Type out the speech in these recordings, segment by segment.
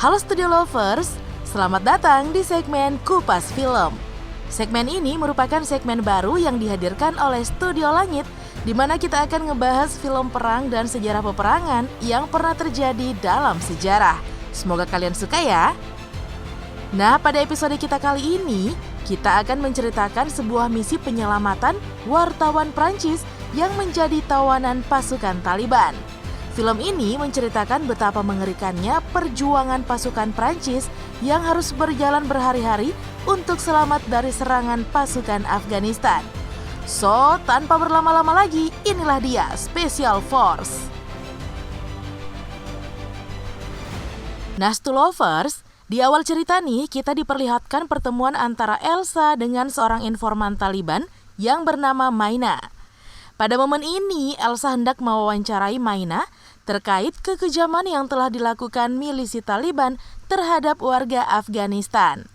Halo Studio Lovers, selamat datang di segmen Kupas Film. Segmen ini merupakan segmen baru yang dihadirkan oleh Studio Langit, di mana kita akan ngebahas film perang dan sejarah peperangan yang pernah terjadi dalam sejarah. Semoga kalian suka ya. Nah, pada episode kita kali ini, kita akan menceritakan sebuah misi penyelamatan wartawan Prancis yang menjadi tawanan pasukan Taliban. Film ini menceritakan betapa mengerikannya perjuangan pasukan Prancis yang harus berjalan berhari-hari untuk selamat dari serangan pasukan Afghanistan. So, tanpa berlama-lama lagi, inilah dia Special Force. Nah, Stulovers, di awal cerita nih kita diperlihatkan pertemuan antara Elsa dengan seorang informan Taliban yang bernama Maina. Pada momen ini, Elsa hendak mewawancarai Maina terkait kekejaman yang telah dilakukan milisi Taliban terhadap warga Afghanistan.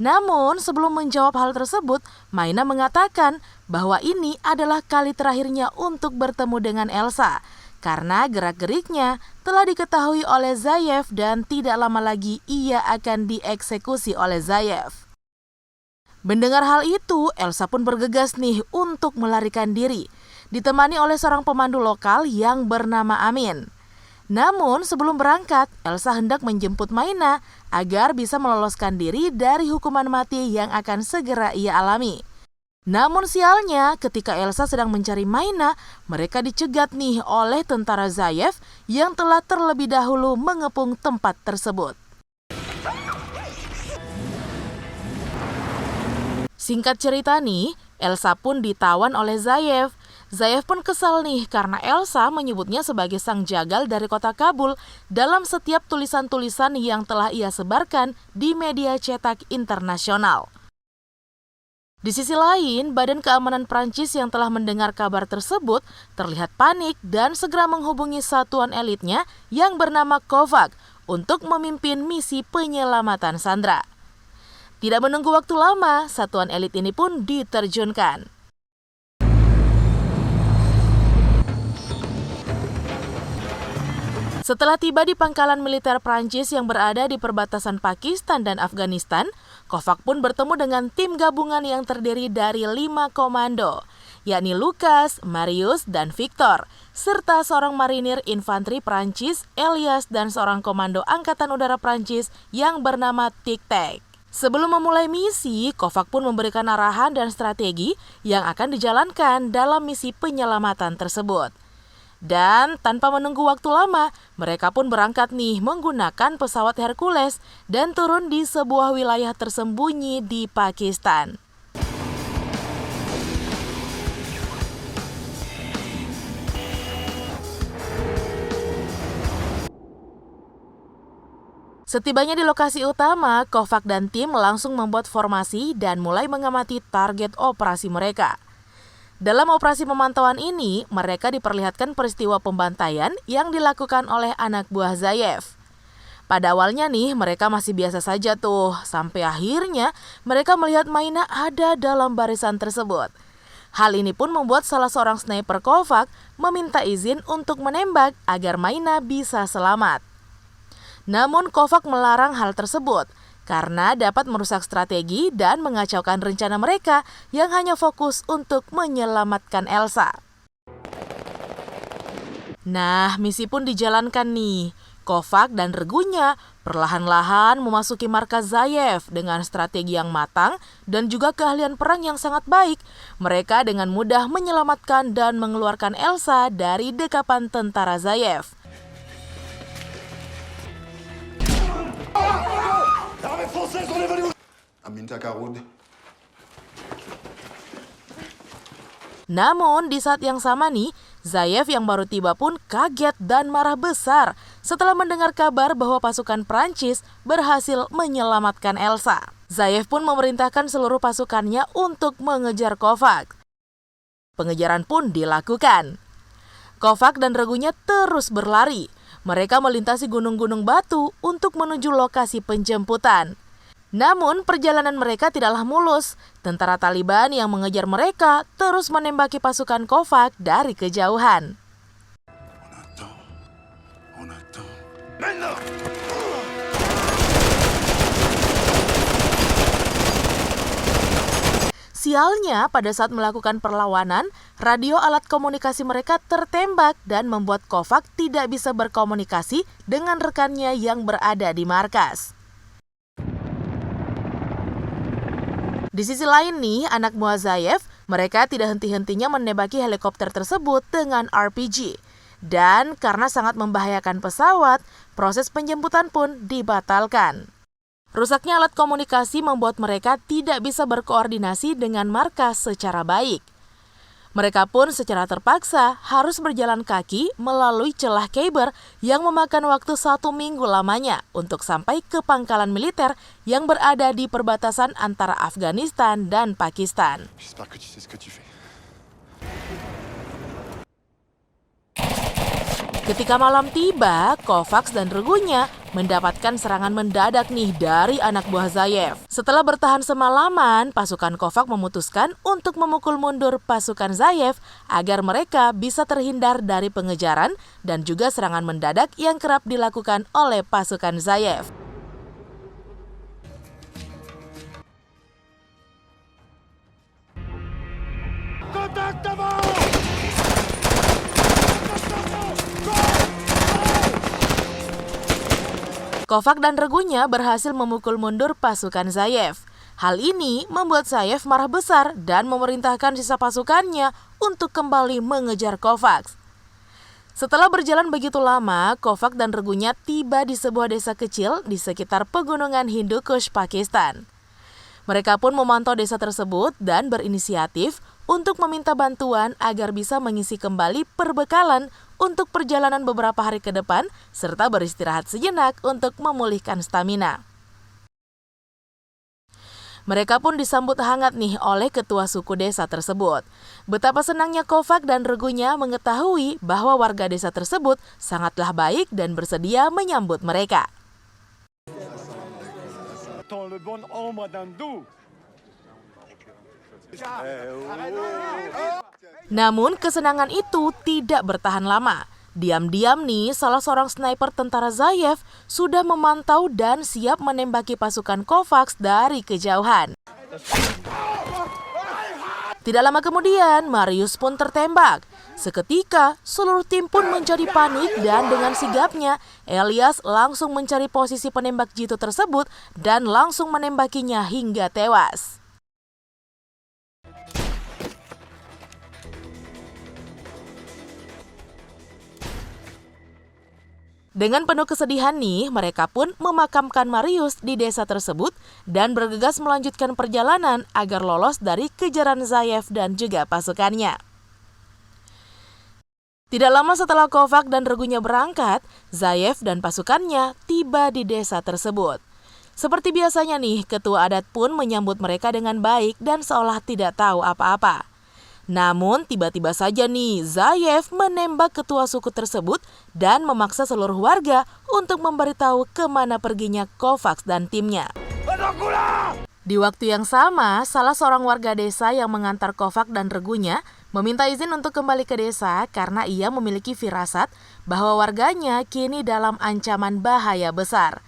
Namun, sebelum menjawab hal tersebut, Maina mengatakan bahwa ini adalah kali terakhirnya untuk bertemu dengan Elsa, karena gerak-geriknya telah diketahui oleh Zayev dan tidak lama lagi ia akan dieksekusi oleh Zayev. Mendengar hal itu, Elsa pun bergegas nih untuk melarikan diri, ditemani oleh seorang pemandu lokal yang bernama Amin. Namun sebelum berangkat, Elsa hendak menjemput Maina agar bisa meloloskan diri dari hukuman mati yang akan segera ia alami. Namun sialnya, ketika Elsa sedang mencari Maina, mereka dicegat nih oleh tentara Zayev yang telah terlebih dahulu mengepung tempat tersebut. Singkat cerita nih, Elsa pun ditawan oleh Zayev. Zayev pun kesal nih karena Elsa menyebutnya sebagai sang jagal dari kota Kabul dalam setiap tulisan-tulisan yang telah ia sebarkan di media cetak internasional. Di sisi lain, Badan Keamanan Prancis yang telah mendengar kabar tersebut terlihat panik dan segera menghubungi satuan elitnya yang bernama Kovac untuk memimpin misi penyelamatan sandera. Tidak menunggu waktu lama, satuan elit ini pun diterjunkan. Setelah tiba di pangkalan militer Prancis yang berada di perbatasan Pakistan dan Afghanistan, Kovac pun bertemu dengan tim gabungan yang terdiri dari 5 komando, yakni Lucas, Marius, dan Victor, serta seorang marinir infanteri Prancis, Elias, dan seorang komando Angkatan Udara Prancis yang bernama Tic-Tac. Sebelum memulai misi, Kovac pun memberikan arahan dan strategi yang akan dijalankan dalam misi penyelamatan tersebut. Dan tanpa menunggu waktu lama, mereka pun berangkat nih menggunakan pesawat Hercules dan turun di sebuah wilayah tersembunyi di Pakistan. Setibanya di lokasi utama, Kovac dan tim langsung membuat formasi dan mulai mengamati target operasi mereka. Dalam operasi pemantauan ini, mereka diperlihatkan peristiwa pembantaian yang dilakukan oleh anak buah Zayev. Pada awalnya nih, mereka masih biasa saja tuh, sampai akhirnya mereka melihat Maina ada dalam barisan tersebut. Hal ini pun membuat salah seorang sniper Kovac meminta izin untuk menembak agar Maina bisa selamat. Namun Kovac melarang hal tersebut karena dapat merusak strategi dan mengacaukan rencana mereka yang hanya fokus untuk menyelamatkan Elsa. Nah, misi pun dijalankan nih. Kovac dan regunya perlahan-lahan memasuki markas Zayev dengan strategi yang matang dan juga keahlian perang yang sangat baik. Mereka dengan mudah menyelamatkan dan mengeluarkan Elsa dari dekapan tentara Zayev. Namun di saat yang sama nih, Zayev yang baru tiba pun kaget dan marah besar setelah mendengar kabar bahwa pasukan Prancis berhasil menyelamatkan Elsa. Zayev pun memerintahkan seluruh pasukannya untuk mengejar Kovac. Pengejaran pun dilakukan. Kovac dan regunya terus berlari. Mereka melintasi gunung-gunung batu untuk menuju lokasi penjemputan. Namun perjalanan mereka tidaklah mulus. Tentara Taliban yang mengejar mereka terus menembaki pasukan Kovac dari kejauhan. Sialnya, pada saat melakukan perlawanan, radio alat komunikasi mereka tertembak dan membuat Kovac tidak bisa berkomunikasi dengan rekannya yang berada di markas. Di sisi lain nih, anak buah Zayev, mereka tidak henti-hentinya menembaki helikopter tersebut dengan RPG. Dan karena sangat membahayakan pesawat, proses penjemputan pun dibatalkan. Rusaknya alat komunikasi membuat mereka tidak bisa berkoordinasi dengan markas secara baik. Mereka pun secara terpaksa harus berjalan kaki melalui celah Khyber yang memakan waktu 1 minggu lamanya untuk sampai ke pangkalan militer yang berada di perbatasan antara Afghanistan dan Pakistan. Ketika malam tiba, Kovacs dan regunya mendapatkan serangan mendadak nih dari anak buah Zayev. Setelah bertahan semalaman, pasukan Kovac memutuskan untuk memukul mundur pasukan Zayev agar mereka bisa terhindar dari pengejaran dan juga serangan mendadak yang kerap dilakukan oleh pasukan Zayev. Kovac dan regunya berhasil memukul mundur pasukan Zayev. Hal ini membuat Zayev marah besar dan memerintahkan sisa pasukannya untuk kembali mengejar Kovac. Setelah berjalan begitu lama, Kovac dan regunya tiba di sebuah desa kecil di sekitar pegunungan Hindu Kush, Pakistan. Mereka pun memantau desa tersebut dan berinisiatif untuk meminta bantuan agar bisa mengisi kembali perbekalan untuk perjalanan beberapa hari ke depan, serta beristirahat sejenak untuk memulihkan stamina. Mereka pun disambut hangat nih oleh ketua suku desa tersebut. Betapa senangnya Kovac dan regunya mengetahui bahwa warga desa tersebut sangatlah baik dan bersedia menyambut mereka. Namun kesenangan itu tidak bertahan lama. Diam-diam nih, salah seorang sniper tentara Zayev sudah memantau dan siap menembaki pasukan Kovacs dari kejauhan. Tidak lama kemudian, Marius pun tertembak. Seketika, seluruh tim pun menjadi panik dan dengan sigapnya, Elias langsung mencari posisi penembak jitu tersebut dan langsung menembakinya hingga tewas. Dengan penuh kesedihan nih, mereka pun memakamkan Marius di desa tersebut dan bergegas melanjutkan perjalanan agar lolos dari kejaran Zayev dan juga pasukannya. Tidak lama setelah Kovac dan regunya berangkat, Zayev dan pasukannya tiba di desa tersebut. Seperti biasanya nih, ketua adat pun menyambut mereka dengan baik dan seolah tidak tahu apa-apa. Namun tiba-tiba saja nih Zayev menembak ketua suku tersebut dan memaksa seluruh warga untuk memberitahu kemana perginya Kovacs dan timnya. Di waktu yang sama, salah seorang warga desa yang mengantar Kovac dan regunya meminta izin untuk kembali ke desa karena ia memiliki firasat bahwa warganya kini dalam ancaman bahaya besar.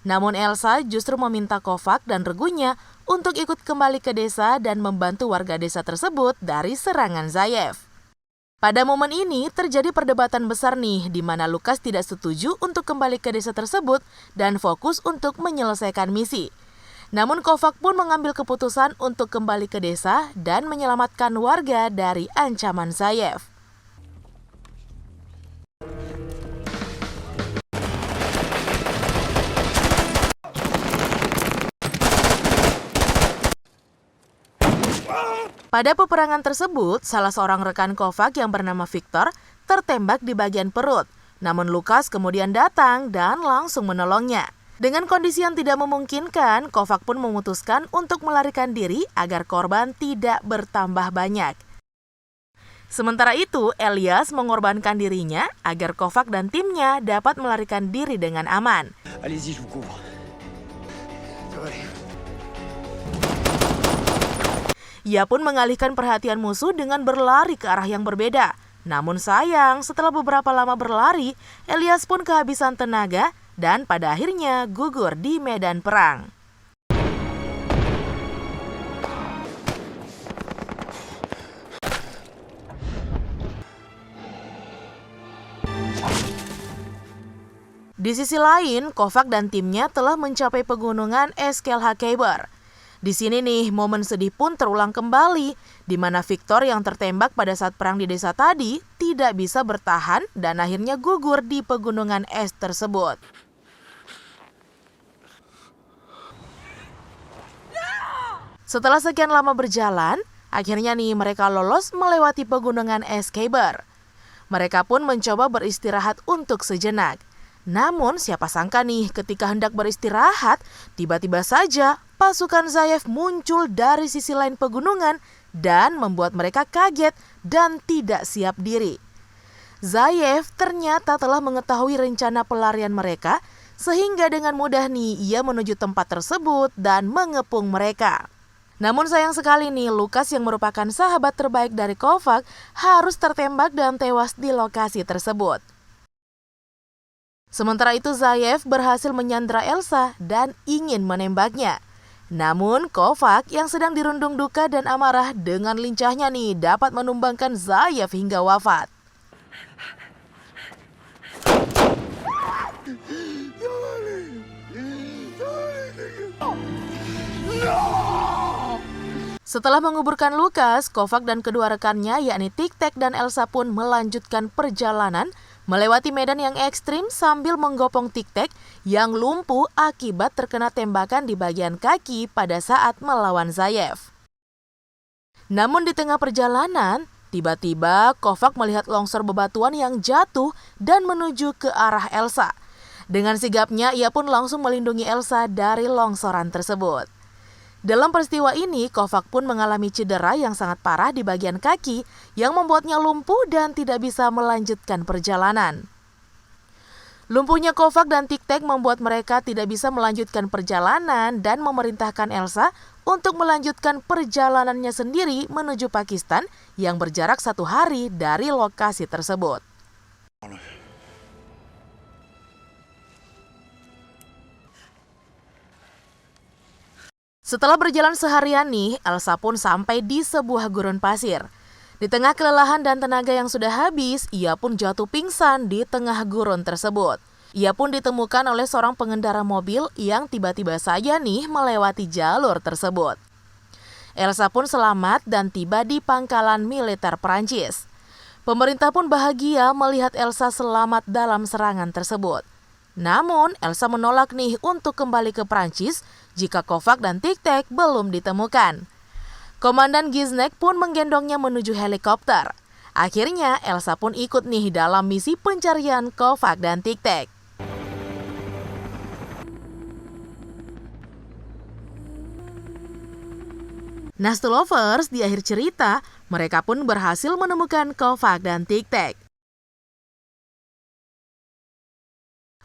Namun Elsa justru meminta Kovac dan regunya untuk ikut kembali ke desa dan membantu warga desa tersebut dari serangan Zayev. Pada momen ini terjadi perdebatan besar nih di mana Lukas tidak setuju untuk kembali ke desa tersebut dan fokus untuk menyelesaikan misi. Namun Kovac pun mengambil keputusan untuk kembali ke desa dan menyelamatkan warga dari ancaman Zayev. Pada peperangan tersebut, salah seorang rekan Kovac yang bernama Victor tertembak di bagian perut. Namun Lukas kemudian datang dan langsung menolongnya. Dengan kondisi yang tidak memungkinkan, Kovac pun memutuskan untuk melarikan diri agar korban tidak bertambah banyak. Sementara itu, Elias mengorbankan dirinya agar Kovac dan timnya dapat melarikan diri dengan aman. Allez-y, je vous couvre. Ia pun mengalihkan perhatian musuh dengan berlari ke arah yang berbeda. Namun sayang, setelah beberapa lama berlari, Elias pun kehabisan tenaga dan pada akhirnya gugur di medan perang. Di sisi lain, Kovac dan timnya telah mencapai pegunungan Eskelhakeber. Di sini nih, momen sedih pun terulang kembali, di mana Victor yang tertembak pada saat perang di desa tadi tidak bisa bertahan dan akhirnya gugur di pegunungan es tersebut. Setelah sekian lama berjalan, akhirnya nih mereka lolos melewati pegunungan Eskeber. Mereka pun mencoba beristirahat untuk sejenak. Namun siapa sangka nih ketika hendak beristirahat, tiba-tiba saja pasukan Zayev muncul dari sisi lain pegunungan dan membuat mereka kaget dan tidak siap diri. Zayev ternyata telah mengetahui rencana pelarian mereka, sehingga dengan mudah nih ia menuju tempat tersebut dan mengepung mereka. Namun sayang sekali nih, Lukas yang merupakan sahabat terbaik dari Kovac harus tertembak dan tewas di lokasi tersebut. Sementara itu Zayev berhasil menyandra Elsa dan ingin menembaknya. Namun Kovac yang sedang dirundung duka dan amarah dengan lincahnya nih dapat menumbangkan Zayev hingga wafat. Setelah menguburkan Lukas, Kovac dan kedua rekannya yakni Tik-Tak dan Elsa pun melanjutkan perjalanan melewati medan yang ekstrim sambil menggopong Tik-Tak yang lumpuh akibat terkena tembakan di bagian kaki pada saat melawan Zayev. Namun di tengah perjalanan, tiba-tiba Kovac melihat longsor bebatuan yang jatuh dan menuju ke arah Elsa. Dengan sigapnya, ia pun langsung melindungi Elsa dari longsoran tersebut. Dalam peristiwa ini, Kovac pun mengalami cedera yang sangat parah di bagian kaki yang membuatnya lumpuh dan tidak bisa melanjutkan perjalanan. Lumpuhnya Kovac dan Tik-Tak membuat mereka tidak bisa melanjutkan perjalanan dan memerintahkan Elsa untuk melanjutkan perjalanannya sendiri menuju Pakistan yang berjarak 1 hari dari lokasi tersebut. Setelah berjalan seharian nih, Elsa pun sampai di sebuah gurun pasir. Di tengah kelelahan dan tenaga yang sudah habis, ia pun jatuh pingsan di tengah gurun tersebut. Ia pun ditemukan oleh seorang pengendara mobil yang tiba-tiba saja nih melewati jalur tersebut. Elsa pun selamat dan tiba di pangkalan militer Perancis. Pemerintah pun bahagia melihat Elsa selamat dalam serangan tersebut. Namun, Elsa menolak nih untuk kembali ke Prancis jika Kovac dan Tik-Tak belum ditemukan. Komandan Giznek pun menggendongnya menuju helikopter. Akhirnya, Elsa pun ikut nih dalam misi pencarian Kovac dan Tik-Tak. Nah, Lovers, di akhir cerita, mereka pun berhasil menemukan Kovac dan Tik-Tak.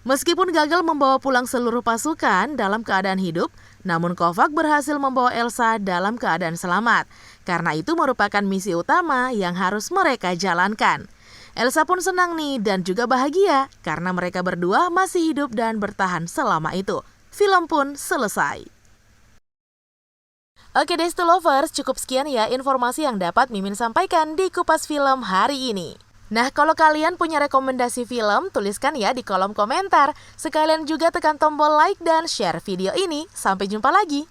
Meskipun gagal membawa pulang seluruh pasukan dalam keadaan hidup, namun Kovac berhasil membawa Elsa dalam keadaan selamat. Karena itu merupakan misi utama yang harus mereka jalankan. Elsa pun senang nih dan juga bahagia karena mereka berdua masih hidup dan bertahan selama itu. Film pun selesai. Oke deh, Lovers, cukup sekian ya informasi yang dapat Mimin sampaikan di Kupas Film hari ini. Nah, kalau kalian punya rekomendasi film, tuliskan ya di kolom komentar. Sekalian juga tekan tombol like dan share video ini. Sampai jumpa lagi.